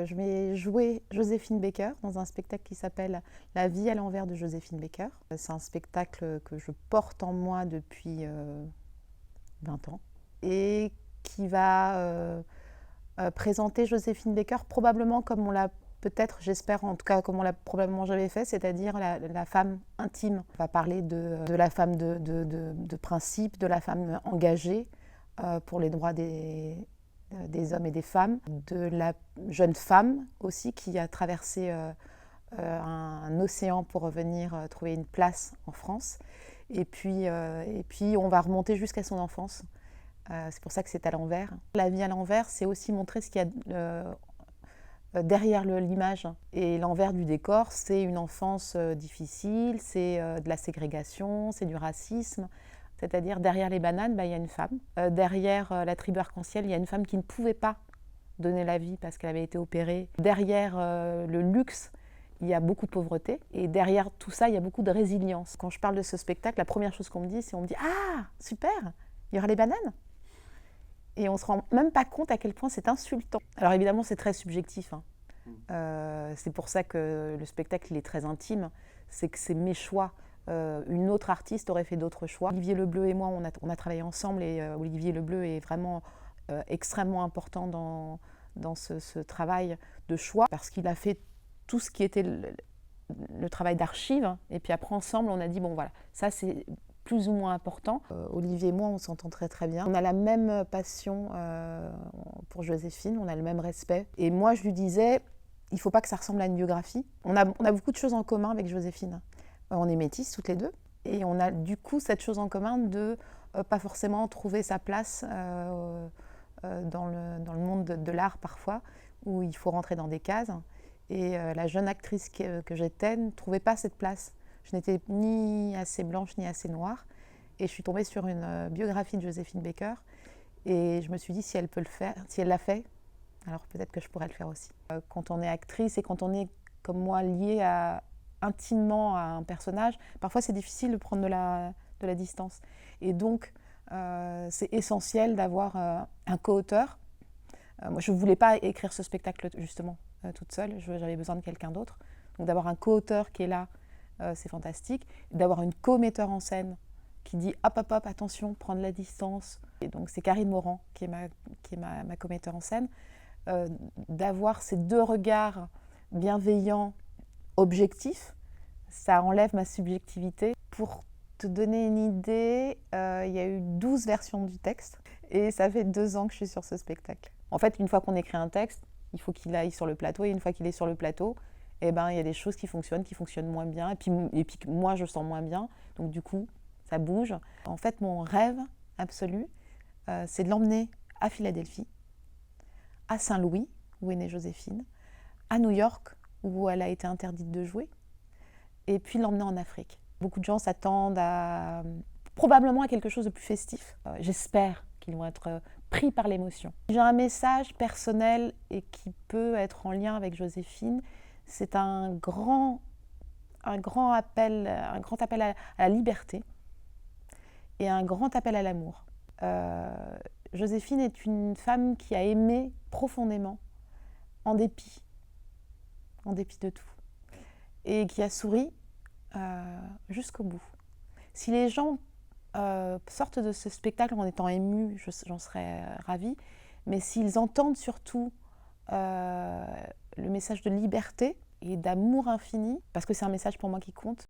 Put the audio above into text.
Je vais jouer Joséphine Baker dans un spectacle qui s'appelle La vie à l'envers de Joséphine Baker. C'est un spectacle que je porte en moi depuis 20 ans et qui va présenter Joséphine Baker probablement comme on l'a peut-être, j'espère en tout cas comme on l'a probablement jamais fait, c'est-à-dire la femme intime. On va parler de la femme de principe, de la femme engagée pour les droits des hommes et des femmes, de la jeune femme aussi qui a traversé un océan pour revenir trouver une place en France. Et puis on va remonter jusqu'à son enfance. C'est pour ça que c'est à l'envers. La vie à l'envers, c'est aussi montrer ce qu'il y a derrière l'image. Et l'envers du décor, c'est une enfance difficile, c'est de la ségrégation, c'est du racisme. C'est-à-dire, derrière les bananes, il y a une femme. Derrière la tribu arc-en-ciel, il y a une femme qui ne pouvait pas donner la vie parce qu'elle avait été opérée. Derrière le luxe, il y a beaucoup de pauvreté. Et derrière tout ça, il y a beaucoup de résilience. Quand je parle de ce spectacle, la première chose qu'on me dit, c'est ah, super, il y aura les bananes. Et on ne se rend même pas compte à quel point c'est insultant. Alors évidemment, c'est très subjectif. C'est pour ça que le spectacle il est très intime. C'est que c'est mes choix. Une autre artiste aurait fait d'autres choix. Olivier Lebleu et moi, on a travaillé ensemble et Olivier Lebleu est vraiment extrêmement important dans ce travail de choix parce qu'il a fait tout ce qui était le travail d'archive. Et puis après, ensemble, on a dit, bon voilà, ça c'est plus ou moins important. Olivier et moi, on s'entend très très bien. On a la même passion pour Joséphine, on a le même respect. Et moi, je lui disais, il ne faut pas que ça ressemble à une biographie. On a beaucoup de choses en commun avec Joséphine. On est métisses toutes les deux. Et on a du coup cette chose en commun de pas forcément trouver sa place dans le monde de l'art parfois, où il faut rentrer dans des cases. Et la jeune actrice que j'étais ne trouvait pas cette place. Je n'étais ni assez blanche ni assez noire. Et je suis tombée sur une biographie de Joséphine Baker. Et je me suis dit, si elle peut le faire, si elle l'a fait, alors peut-être que je pourrais le faire aussi. Quand on est actrice et quand on est, comme moi, lié intimement à un personnage, parfois c'est difficile de prendre de la distance. Et donc, c'est essentiel d'avoir un co-auteur. Moi, je ne voulais pas écrire ce spectacle, justement, toute seule. J'avais besoin de quelqu'un d'autre. Donc d'avoir un co-auteur qui est là, c'est fantastique. D'avoir une co-metteur en scène qui dit hop, hop, hop, attention, prendre la distance. Et donc c'est Karine Morand qui est ma co-metteur en scène. D'avoir ces deux regards bienveillants, objectifs, ça enlève ma subjectivité. Pour te donner une idée, il y a eu 12 versions du texte et ça fait 2 ans que je suis sur ce spectacle. En fait, une fois qu'on écrit un texte, il faut qu'il aille sur le plateau et une fois qu'il est sur le plateau, il y a des choses qui fonctionnent moins bien et puis moi je sens moins bien, donc du coup ça bouge. En fait, mon rêve absolu, c'est de l'emmener à Philadelphie, à Saint-Louis, où est née Joséphine, à New York, où elle a été interdite de jouer, et puis l'emmener en Afrique. Beaucoup de gens s'attendent probablement à quelque chose de plus festif. J'espère qu'ils vont être pris par l'émotion. J'ai un message personnel et qui peut être en lien avec Joséphine. C'est un grand appel à la liberté et un grand appel à l'amour. Joséphine est une femme qui a aimé profondément, en dépit de tout, et qui a souri jusqu'au bout. Si les gens sortent de ce spectacle en étant émus, j'en serais ravie, mais s'ils entendent surtout le message de liberté et d'amour infini, parce que c'est un message pour moi qui compte,